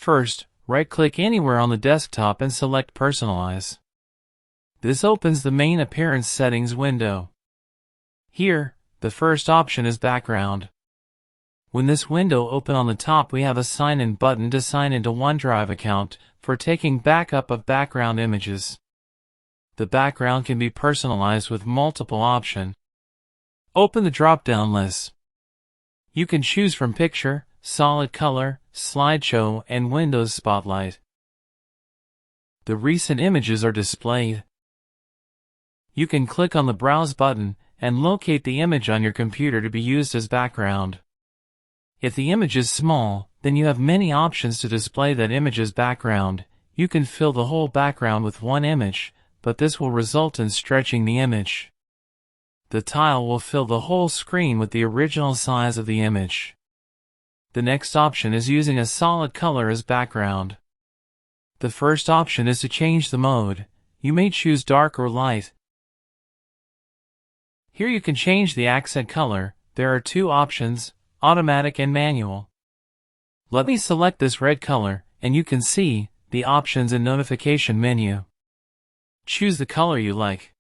First, right-click anywhere on the desktop and select Personalize. This opens the main appearance settings window. Here, the first option is Background. When this window opens on the top, we have a sign-in button to sign into OneDrive account for taking backup of background images. The background can be personalized with multiple options. Open the drop-down list. You can choose from Picture, Solid Color, Slideshow, and Windows Spotlight. The recent images are displayed. You can click on the Browse button and locate the image on your computer to be used as background. If the image is small, then you have many options to display that image's background. You can fill the whole background with one image, but this will result in stretching the image. The tile will fill the whole screen with the original size of the image. The next option is using a solid color as background. The first option is to change the mode. You may choose dark or light. Here you can change the accent color. There are two options, automatic and manual. Let me select this red color, and you can see the options in notification menu. Choose the color you like.